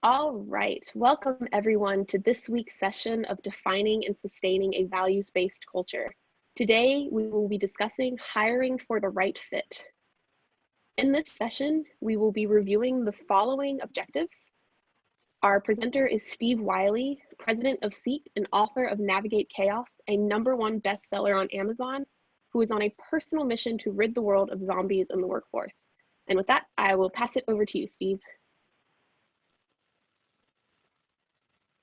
All right, welcome everyone to this week's session of Defining and Sustaining a Values-Based Culture. Today, we will be discussing hiring for the right fit. In this session, we will be reviewing the following objectives. Our presenter is Steve Wiley, president of CEEK and author of Navigate Chaos, a #1 bestseller on Amazon, who is on a personal mission to rid the world of zombies in the workforce. And with that, I will pass it over to you, Steve.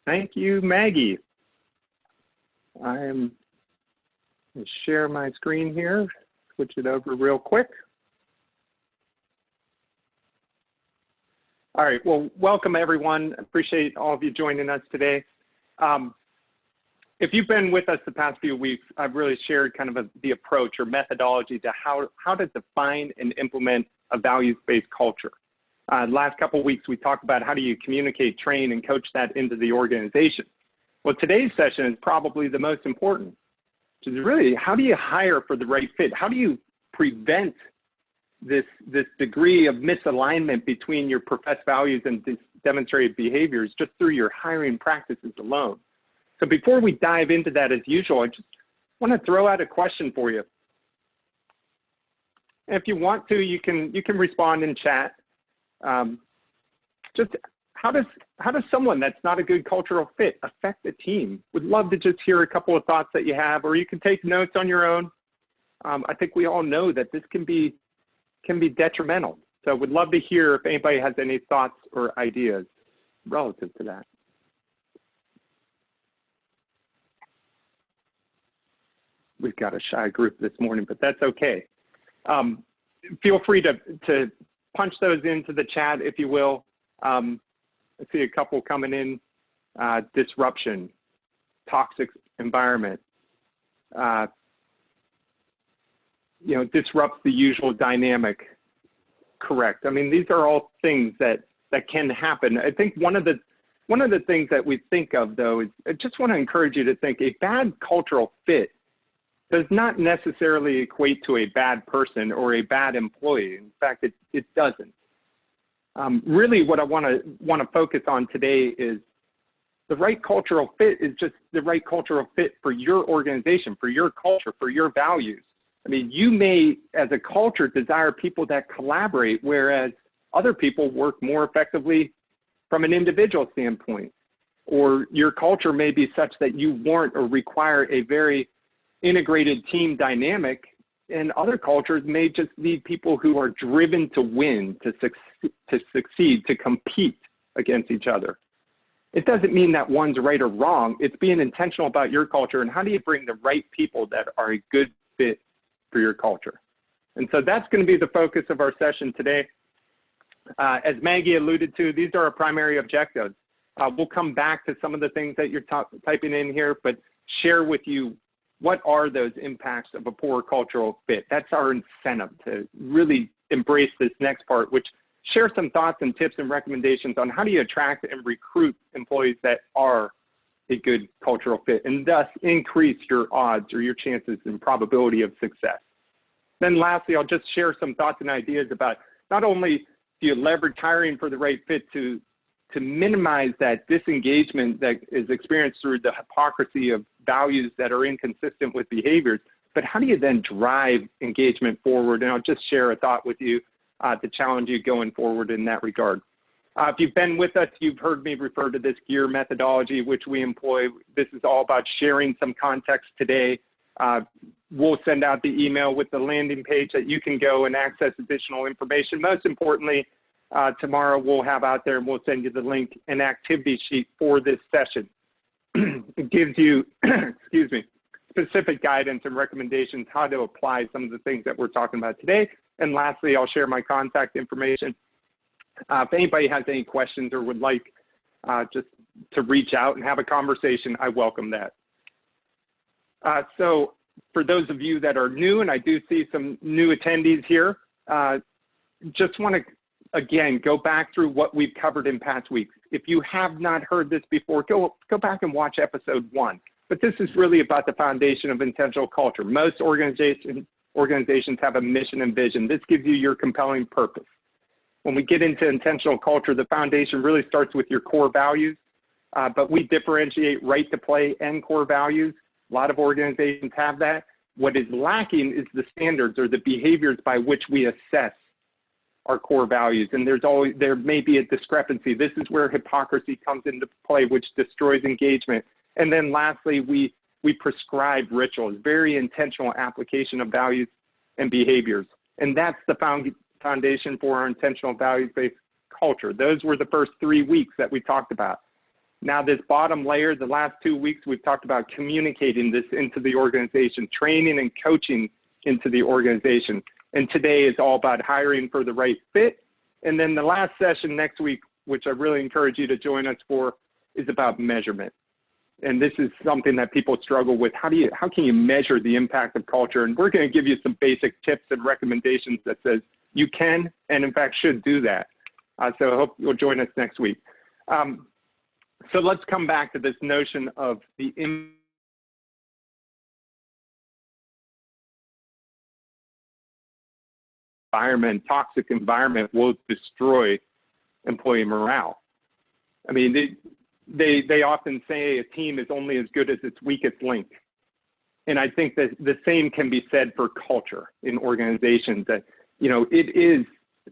Thank you, Maggie. I'm going to share my screen here, switch it over real quick. All right, well, welcome everyone. Appreciate all of you joining us today. If you've been with us the past few weeks, I've really shared kind of the approach or methodology to how to define and implement a values-based culture. Last couple of weeks, we talked about how do you communicate, train, and coach that into the organization. Well, today's session is probably the most important, which is really how do you hire for the right fit? How do you prevent this degree of misalignment between your professed values and demonstrated behaviors just through your hiring practices alone? So before we dive into that, as usual, I just want to throw out a question for you. And if you want to, you can respond in chat. Just how does someone that's not a good cultural fit affect the team? Would love to just hear a couple of thoughts that you have, or you can take notes on your own. I think we all know that this can be detrimental. So would love to hear if anybody has any thoughts or ideas relative to that. We've got a shy group this morning, but that's okay. Feel free to punch those into the chat, if you will. I see a couple coming in. Disruption, toxic environment, disrupts the usual dynamic. Correct. I mean, these are all things that can happen. I think one of the things that we think of, though, is I just want to encourage you to think a bad cultural fit does not necessarily equate to a bad person or a bad employee. In fact, it doesn't. Really, what I want to focus on today is the right cultural fit is just the right cultural fit for your organization, for your culture, for your values. I mean, you may, as a culture, desire people that collaborate, whereas other people work more effectively from an individual standpoint. Or your culture may be such that you warrant or require a very integrated team dynamic, and other cultures may just need people who are driven to win, to succeed, to compete against each other. It doesn't mean that one's right or wrong. It's being intentional about your culture and how do you bring the right people that are a good fit for your culture. And so that's going to be the focus of our session today. As Maggie alluded to, these are our primary objectives. We'll come back to some of the things that you're typing in here, but share with you what are those impacts of a poor cultural fit. That's our incentive to really embrace this next part, which share some thoughts and tips and recommendations on how do you attract and recruit employees that are a good cultural fit and thus increase your odds or your chances and probability of success. Then lastly, I'll just share some thoughts and ideas about not only do you leverage hiring for the right fit to minimize that disengagement that is experienced through the hypocrisy of values that are inconsistent with behaviors, but how do you then drive engagement forward? And I'll just share a thought with you to challenge you going forward in that regard. If you've been with us, you've heard me refer to this GEAR methodology, which we employ. This is all about sharing some context today. We'll send out the email with the landing page that you can go and access additional information. Most importantly, tomorrow we'll have out there and we'll send you the link and activity sheet for this session. It gives you, excuse me, specific guidance and recommendations how to apply some of the things that we're talking about today. And lastly, I'll share my contact information. If anybody has any questions or would like just to reach out and have a conversation, I welcome that. So for those of you that are new, and I do see some new attendees here, just want to again, go back through what we've covered in past weeks. If you have not heard this before, go back and watch episode 1. But this is really about the foundation of intentional culture. Most organizations have a mission and vision. This gives you your compelling purpose. When we get into intentional culture, the foundation really starts with your core values, but we differentiate right to play and core values. A lot of organizations have that. What is lacking is the standards or the behaviors by which we assess our core values. And there may be a discrepancy. This is where hypocrisy comes into play, which destroys engagement. And then lastly, we prescribe rituals, very intentional application of values and behaviors. And that's the foundation for our intentional values-based culture. Those were the first 3 weeks that we talked about. Now this bottom layer, the last 2 weeks, we've talked about communicating this into the organization, training and coaching into the organization. And today is all about hiring for the right fit. And then the last session next week, which I really encourage you to join us for, is about measurement. And this is something that people struggle with. How can you measure the impact of culture? And we're going to give you some basic tips and recommendations that says you can and in fact should do that. So I hope you'll join us next week. So let's come back to this notion of the environment. Toxic environment will destroy employee morale. I mean, they often say a team is only as good as its weakest link. And I think that the same can be said for culture in organizations, that, you know, it is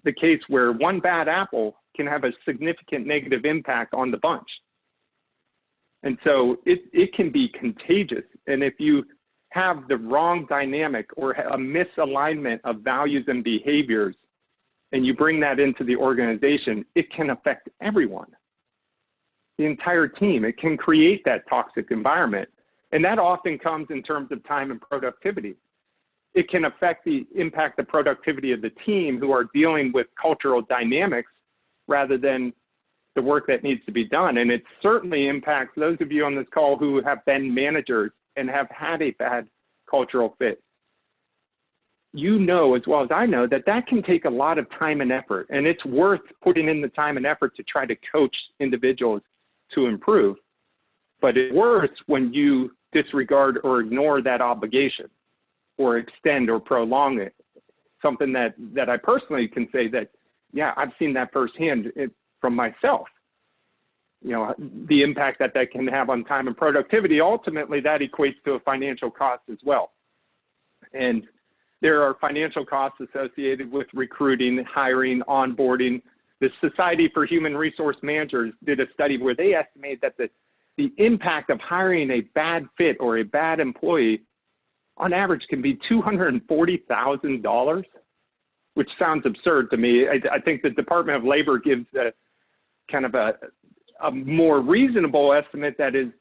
the case where one bad apple can have a significant negative impact on the bunch. And so it can be contagious. And if you have the wrong dynamic or a misalignment of values and behaviors, and you bring that into the organization, it can affect everyone, the entire team. It can create that toxic environment. And that often comes in terms of time and productivity. It can impact the productivity of the team who are dealing with cultural dynamics rather than the work that needs to be done. And it certainly impacts those of you on this call who have been managers and have had a bad cultural fit. You know as well as I know that that can take a lot of time and effort, and it's worth putting in the time and effort to try to coach individuals to improve. But it's worse when you disregard or ignore that obligation or extend or prolong it. Something that I personally can say that, yeah, I've seen that firsthand from myself. You know, the impact that can have on time and productivity, ultimately that equates to a financial cost as well. And there are financial costs associated with recruiting, hiring, onboarding. The Society for Human Resource Managers did a study where they estimate that the impact of hiring a bad fit or a bad employee on average can be $240,000, which sounds absurd to me. I think the Department of Labor gives a kind of a more reasonable estimate that is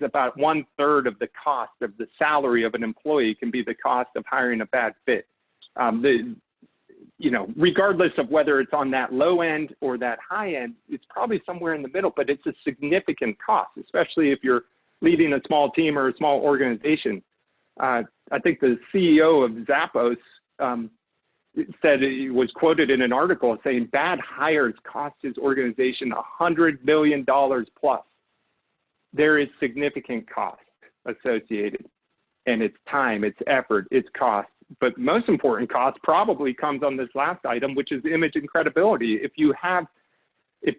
about 1/3 of the cost of the salary of an employee can be the cost of hiring a bad fit. You know, regardless of whether it's on that low end or that high end, it's probably somewhere in the middle, but it's a significant cost, especially if you're leading a small team or a small organization. I think the CEO of Zappos said, he was quoted in an article saying bad hires cost his organization $100 million plus. There is significant cost associated, and it's time, it's effort, it's cost. But most important cost probably comes on this last item, which is image and credibility. If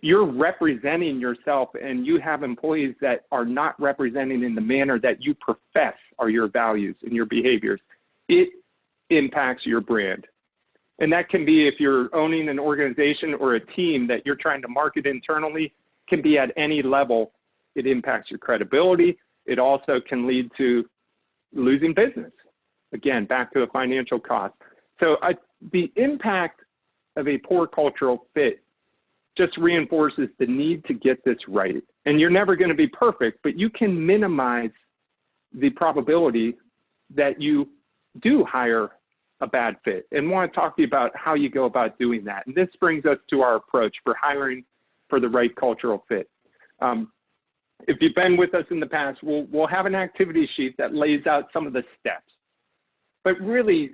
you're representing yourself and you have employees that are not representing in the manner that you profess are your values and your behaviors, it impacts your brand. And that can be, if you're owning an organization or a team that you're trying to market internally, can be at any level. It impacts your credibility. It also can lead to losing business. Again, back to a financial cost. So the impact of a poor cultural fit just reinforces the need to get this right. And you're never going to be perfect, but you can minimize the probability that you do hire a bad fit, and want to talk to you about how you go about doing that. And this brings us to our approach for hiring for the right cultural fit. If you've been with us in the past, we'll have an activity sheet that lays out some of the steps. But really,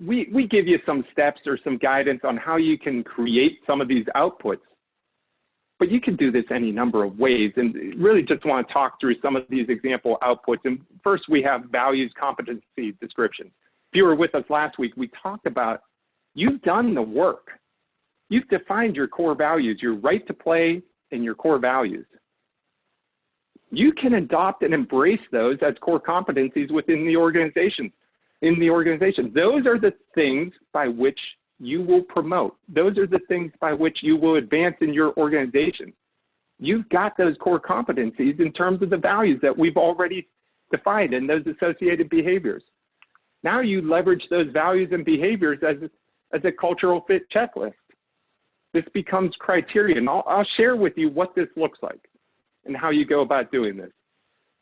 we give you some steps or some guidance on how you can create some of these outputs. But you can do this any number of ways, and really just want to talk through some of these example outputs. And first, we have values competency descriptions. If you were with us last week, we talked about, you've done the work. You've defined your core values, your right to play and your core values. You can adopt and embrace those as core competencies within the organization. Those are the things by which you will promote. Those are the things by which you will advance in your organization. You've got those core competencies in terms of the values that we've already defined and those associated behaviors. Now you leverage those values and behaviors as a cultural fit checklist. This becomes criteria, and I'll share with you what this looks like and how you go about doing this.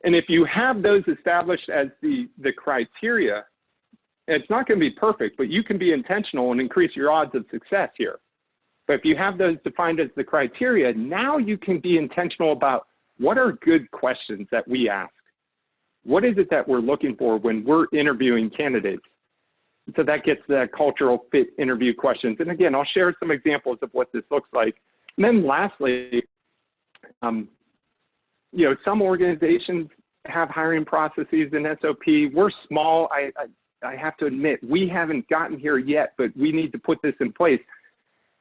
And if you have those established as the criteria, it's not going to be perfect, but you can be intentional and increase your odds of success here. But if you have those defined as the criteria, now you can be intentional about what are good questions that we ask. What is it that we're looking for when we're interviewing candidates? So that gets the cultural fit interview questions. And again, I'll share some examples of what this looks like. And then lastly, some organizations have hiring processes in SOP. We're small. I have to admit, we haven't gotten here yet, but we need to put this in place.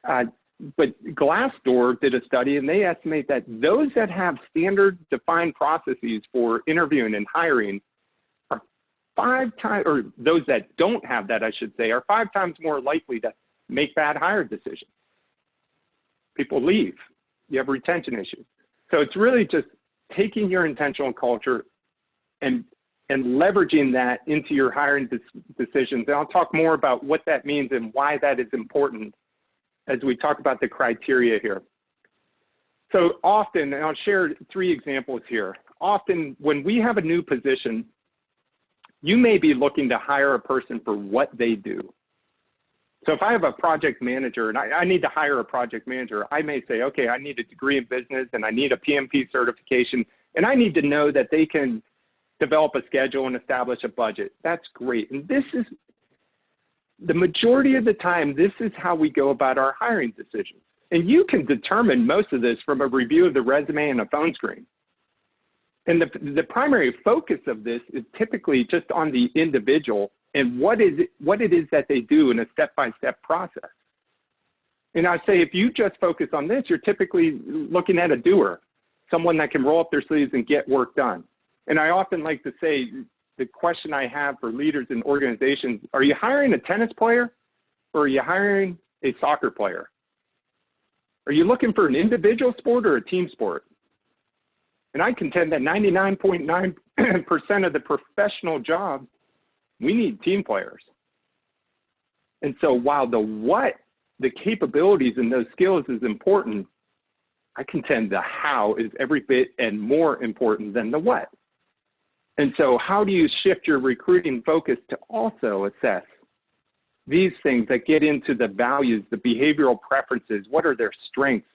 But Glassdoor did a study, and they estimate that those that have standard defined processes for interviewing and hiring are 5 times, or those that don't have that, I should say, are 5 times more likely to make bad hire decisions. People leave. You have retention issues. So it's really just taking your intentional culture and leveraging that into your hiring decisions. And I'll talk more about what that means and why that is important as we talk about the criteria here. So often, and I'll share 3 examples here. Often when we have a new position, you may be looking to hire a person for what they do. So if I have a project manager and I need to hire a project manager, I may say, okay, I need a degree in business and I need a PMP certification, and I need to know that they can develop a schedule and establish a budget. That's great. And this is, the majority of the time, this is how we go about our hiring decisions. And you can determine most of this from a review of the resume and a phone screen. And the primary focus of this is typically just on the individual and what it is that they do in a step-by-step process. And I say if you just focus on this, you're typically looking at a doer, someone that can roll up their sleeves and get work done. And I often like to say, the question I have for leaders in organizations, are you hiring a tennis player or are you hiring a soccer player? Are you looking for an individual sport or a team sport? And I contend that 99.9% of the professional jobs, we need team players. And so while the capabilities and those skills is important, I contend the how is every bit and more important than the what. And so how do you shift your recruiting focus to also assess these things that get into the values, the behavioral preferences, what are their strengths?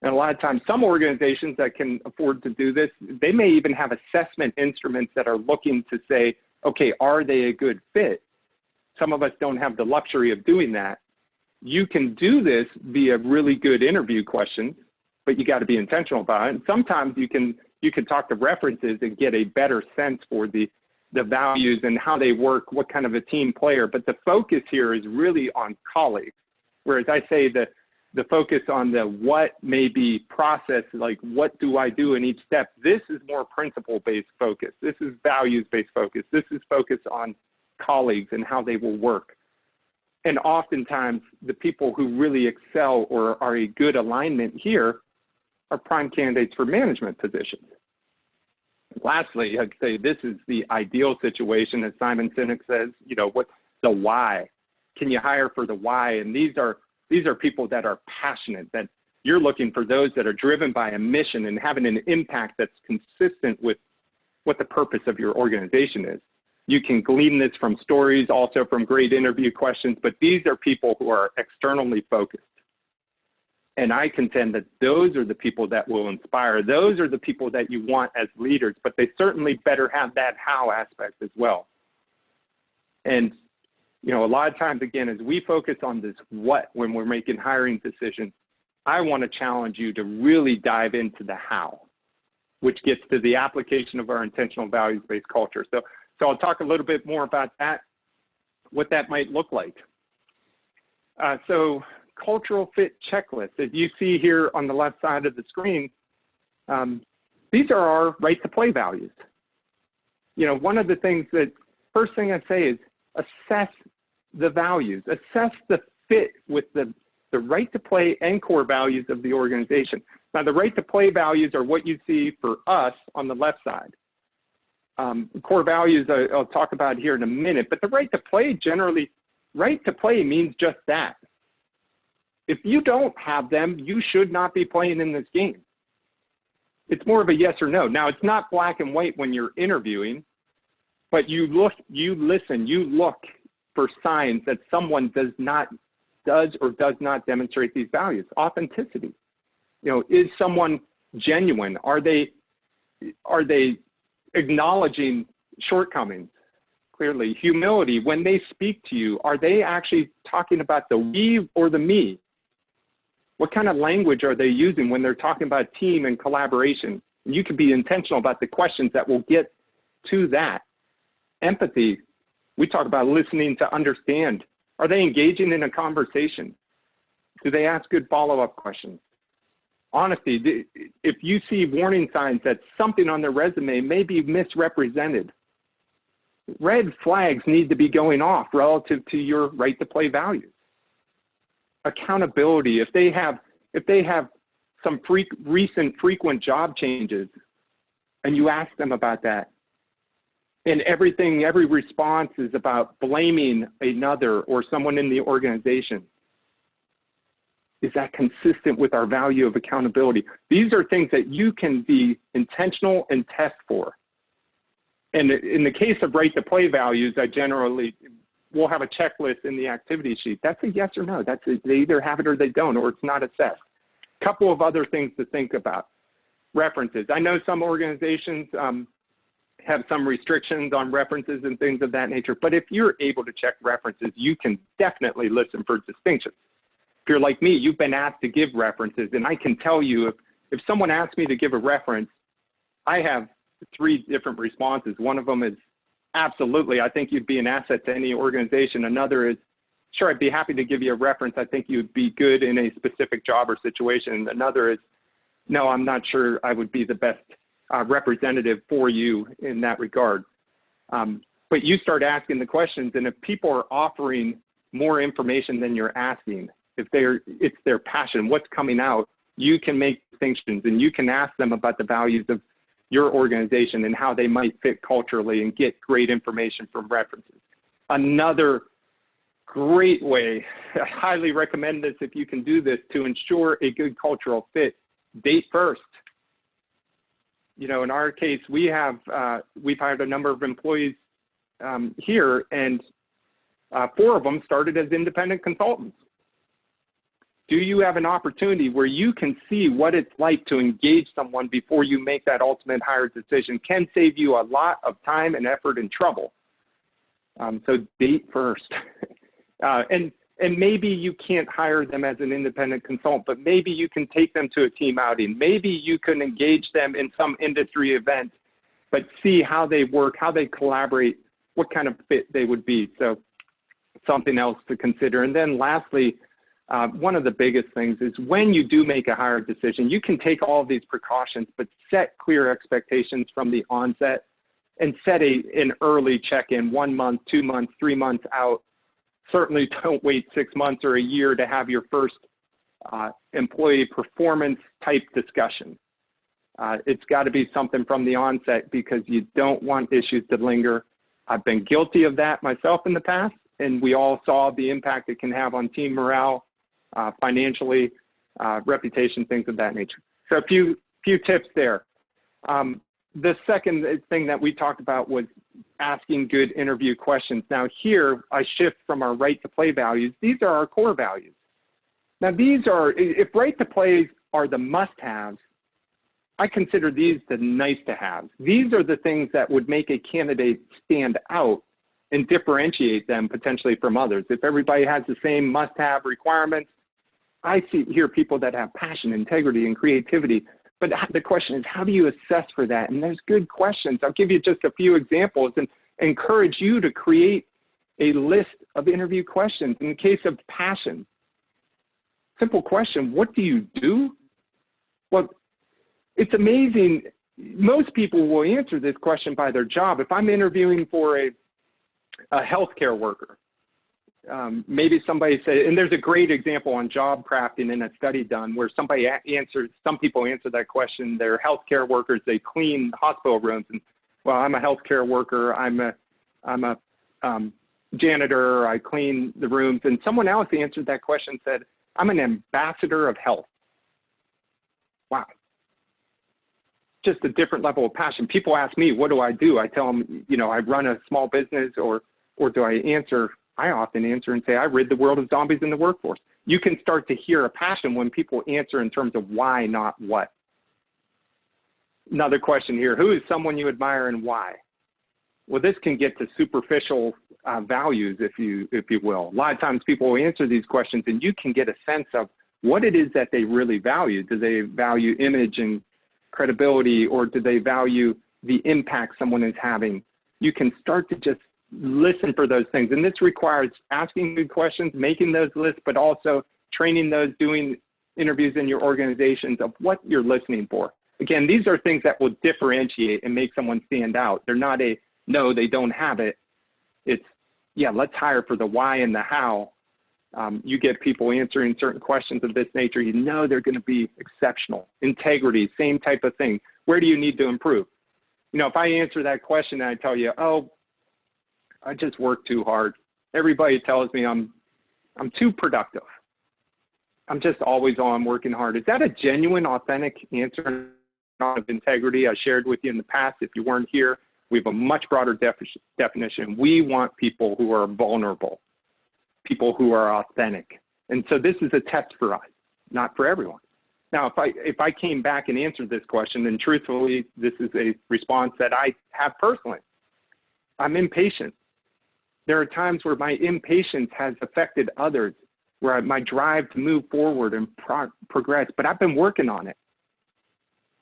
And a lot of times, some organizations that can afford to do this, they may even have assessment instruments that are looking to say, okay, are they a good fit? Some of us don't have the luxury of doing that. You can do this via really good interview questions, but you got to be intentional about it. And sometimes you can talk to references and get a better sense for the values and how they work, what kind of a team player. But the focus here is really on colleagues. Whereas I say that the focus on the what may be process, like what do I do in each step, this is more principle-based focus. This is values-based focus. This is focus on colleagues and how they will work. And oftentimes, the people who really excel or are a good alignment here are prime candidates for management positions. Lastly, I'd say this is the ideal situation, as Simon Sinek says, what's the why? Can you hire for the why? And these are people that are passionate, that you're looking for those that are driven by a mission and having an impact that's consistent with what the purpose of your organization is. You can glean this from stories, also from great interview questions, but these are people who are externally focused. And I contend that those are the people that will inspire. Those are the people that you want as leaders, but they certainly better have that how aspect as well. And, a lot of times, again, as we focus on this what when we're making hiring decisions, I want to challenge you to really dive into the how, which gets to the application of our intentional values-based culture. So I'll talk a little bit more about that, what that might look like. So cultural fit checklist, as you see here on the left side of the screen, these are our right to play values. You know, one of the things that, first thing I'd say is assess the values, assess the fit with the right to play and core values of the organization. Now, the right to play values are what you see for us on the left side. Core values I'll talk about here in a minute, but the right to play generally, right to play means just that. If you don't have them, you should not be playing in this game. It's more of a yes or no. Now, it's not black and white when you're interviewing, but you look, you listen, you look for signs that someone does or does not demonstrate these values. Authenticity. You know, is someone genuine? Are they acknowledging shortcomings? Clearly. Humility. When they speak to you, are they actually talking about the we or the me? What kind of language are they using when they're talking about team and collaboration? And you can be intentional about the questions that will get to that. Empathy. We talk about listening to understand. Are they engaging in a conversation? Do they ask good follow-up questions? Honesty. If you see warning signs that something on their resume may be misrepresented, red flags need to be going off relative to your right to play values. Accountability. If they have some recent frequent job changes and you ask them about that, and every response is about blaming another or someone in the organization, is that consistent with our value of accountability? These are things that you can be intentional and test for. And in the case of right to play values, I generally will have a checklist in the activity sheet. That's a yes or no. They either have it or they don't, or it's not assessed. A couple of other things to think about. References. I know some organizations have some restrictions on references and things of that nature, but if you're able to check references, you can definitely listen for distinctions. If you're like me, you've been asked to give references, and I can tell you if someone asks me to give a reference, I have 3 different responses. One of them is, absolutely, I think you'd be an asset to any organization. Another is, sure, I'd be happy to give you a reference. I think you'd be good in a specific job or situation. Another is, no, I'm not sure I would be the best representative for you in that regard. But you start asking the questions, and if people are offering more information than you're asking, if it's their passion, what's coming out, you can make distinctions, and you can ask them about the values of your organization and how they might fit culturally and get great information from references. Another great way, I highly recommend this if you can do this to ensure a good cultural fit, date first. You know, in our case, we've hired a number of employees here, and 4 of them started as independent consultants. Do you have an opportunity where you can see what it's like to engage someone before you make that ultimate hire decision? Can save you a lot of time and effort and trouble. So date first. And maybe you can't hire them as an independent consultant, but maybe you can take them to a team outing. Maybe you can engage them in some industry event, but see how they work, how they collaborate, what kind of fit they would be. So something else to consider. And then lastly, one of the biggest things is when you do make a hire decision, you can take all of these precautions, but set clear expectations from the onset and set an early check-in, 1 month, 2 months, 3 months out. Certainly don't wait 6 months or a year to have your first employee performance type discussion. It's got to be something from the onset because you don't want issues to linger. I've been guilty of that myself in the past, and we all saw the impact it can have on team morale, financially, reputation, things of that nature. So a few tips there. The second thing that we talked about was asking good interview questions. Now here, I shift from our right to play values. These are our core values. Now these are, if right to plays are the must-haves, I consider these the nice-to-haves. These are the things that would make a candidate stand out and differentiate them potentially from others. If everybody has the same must-have requirements, I hear people that have passion, integrity, and creativity. But the question is, how do you assess for that? And there's good questions. I'll give you just a few examples and encourage you to create a list of interview questions. In the case of passion, simple question, what do you do? Well, it's amazing. Most people will answer this question by their job. If I'm interviewing for a healthcare worker, maybe somebody said, and there's a great example on job crafting in a study done where somebody answered, some people answer that question, they're healthcare workers, they clean hospital rooms, and well, I'm a healthcare worker, I'm a janitor, I clean the rooms, and someone else answered that question and said, I'm an ambassador of health. Wow. Just a different level of passion. People ask me, what do? I tell them, you know, I run a small business, or do I answer? I often answer and say, I rid the world of zombies in the workforce. You can start to hear a passion when people answer in terms of why, not what. Another question here, who is someone you admire and why? Well, this can get to superficial values, if you will. A lot of times people will answer these questions and you can get a sense of what it is that they really value. Do they value image and credibility, or do they value the impact someone is having? You can start to just listen for those things. And this requires asking good questions, making those lists, but also training those, doing interviews in your organizations of what you're listening for. Again, these are things that will differentiate and make someone stand out. They're not a, no, they don't have it. It's, yeah, let's hire for the why and the how. You get people answering certain questions of this nature, you know they're going to be exceptional. Integrity, same type of thing. Where do you need to improve? You know, if I answer that question and I tell you, oh, I just work too hard. Everybody tells me I'm too productive. I'm just always on working hard. Is that a genuine, authentic answer of integrity I shared with you in the past? If you weren't here, we have a much broader definition. We want people who are vulnerable, people who are authentic. And so this is a test for us, not for everyone. Now, if I came back and answered this question, then truthfully, this is a response that I have personally. I'm impatient. There are times where my impatience has affected others, where my drive to move forward and progress, but I've been working on it.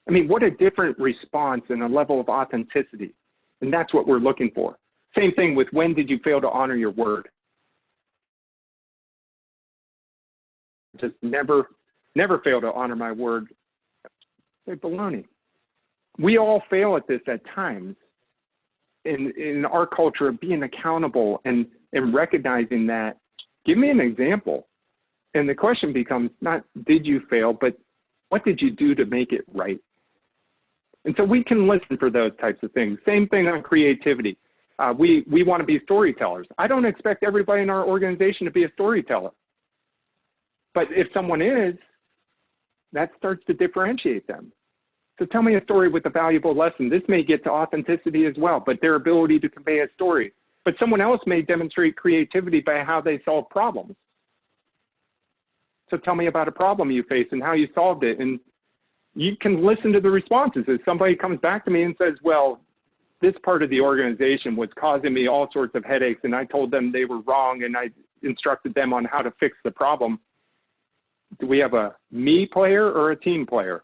I mean, what a different response and a level of authenticity. And that's what we're looking for. Same thing with when did you fail to honor your word? Just never fail to honor my word. Say baloney. We all fail at this at times. In our culture of being accountable and recognizing that, give me an example. And the question becomes not did you fail, but what did you do to make it right? And so we can listen for those types of things. Same thing on creativity. We want to be storytellers. I don't expect everybody in our organization to be a storyteller. But if someone is, that starts to differentiate them. So tell me a story with a valuable lesson. This may get to authenticity as well, but their ability to convey a story. But someone else may demonstrate creativity by how they solve problems. So tell me about a problem you faced and how you solved it. And you can listen to the responses. If somebody comes back to me and says, well, this part of the organization was causing me all sorts of headaches, and I told them they were wrong, and I instructed them on how to fix the problem. Do we have a me player or a team player?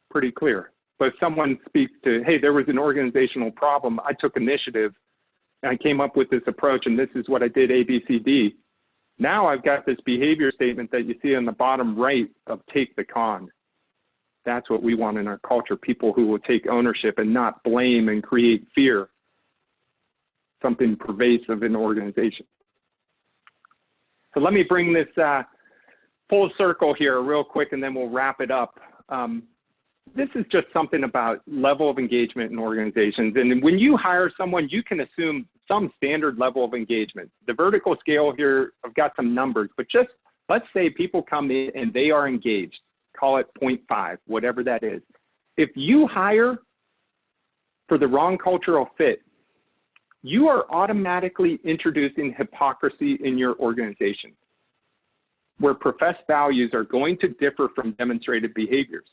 Pretty clear. But if someone speaks to, hey, there was an organizational problem, I took initiative, and I came up with this approach, and this is what I did, A, B, C, D. Now I've got this behavior statement that you see on the bottom right of take the con. That's what we want in our culture, people who will take ownership and not blame and create fear, something pervasive in the organization. So let me bring this full circle here real quick, and then we'll wrap it up. This is just something about level of engagement in organizations. And when you hire someone, you can assume some standard level of engagement. The vertical scale here, I've got some numbers, but just let's say people come in and they are engaged, call it 0.5, whatever that is. If you hire for the wrong cultural fit, you are automatically introducing hypocrisy in your organization, where professed values are going to differ from demonstrated behaviors.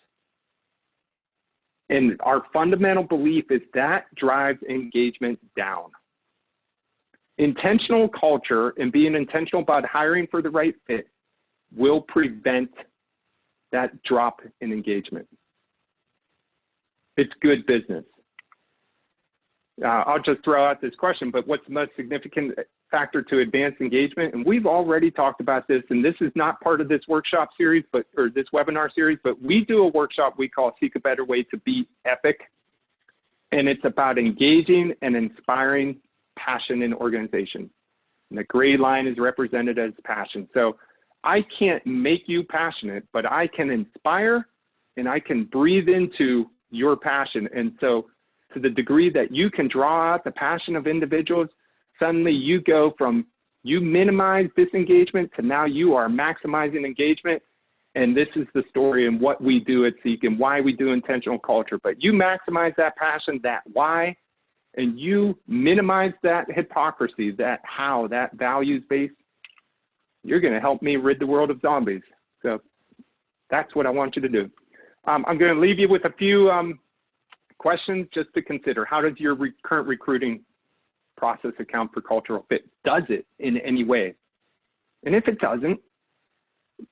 And our fundamental belief is that drives engagement down. Intentional culture and being intentional about hiring for the right fit will prevent that drop in engagement. It's good business. I'll just throw out this question, but what's the most significant factor to advance engagement. And we've already talked about this, and this is not part of this workshop series, or this webinar series, but we do a workshop we call Seek a Better Way to Beat EPIC. And it's about engaging and inspiring passion in organizations. And the gray line is represented as passion. So I can't make you passionate, but I can inspire and I can breathe into your passion. And so to the degree that you can draw out the passion of individuals, suddenly you go from you minimize disengagement to now you are maximizing engagement. And this is the story and what we do at CEEK and why we do intentional culture. But you maximize that passion, that why, and you minimize that hypocrisy, that how, that values base, you're going to help me rid the world of zombies. So that's what I want you to do. I'm going to leave you with a few questions just to consider. How does your current recruiting process account for cultural fit? Does it in any way? And if it doesn't,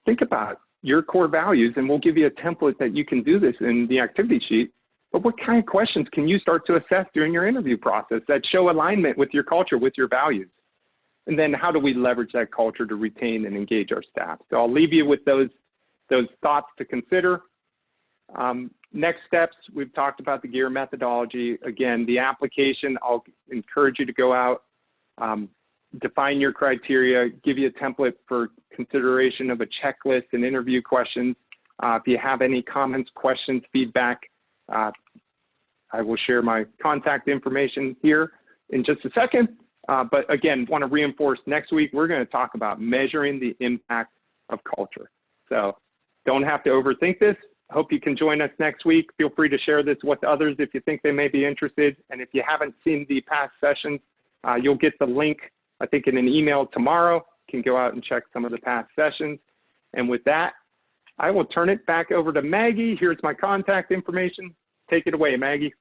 think about your core values, and we'll give you a template that you can do this in the activity sheet. But what kind of questions can you start to assess during your interview process that show alignment with your culture, with your values? And then how do we leverage that culture to retain and engage our staff? So I'll leave you with those thoughts to consider. Next steps, we've talked about the GEAR methodology. Again, the application, I'll encourage you to go out, define your criteria, give you a template for consideration of a checklist and interview questions. If you have any comments, questions, feedback, I will share my contact information here in just a second. But again, want to reinforce next week, we're going to talk about measuring the impact of culture. So don't have to overthink this. Hope you can join us next week. Feel free to share this with others if you think they may be interested. And if you haven't seen the past sessions, you'll get the link, I think, in an email tomorrow. You can go out and check some of the past sessions. And with that, I will turn it back over to Maggie. Here's my contact information. Take it away, Maggie.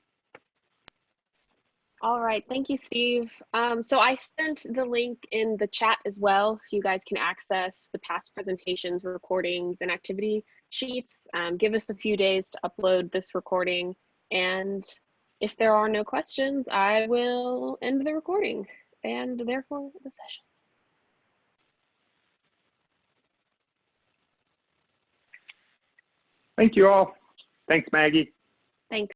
All right, thank you, Steve. So I sent the link in the chat as well, so you guys can access the past presentations, recordings, and activity sheets. Give us a few days to upload this recording. And if there are no questions, I will end the recording and therefore the session. Thank you all. Thanks, Maggie. Thanks.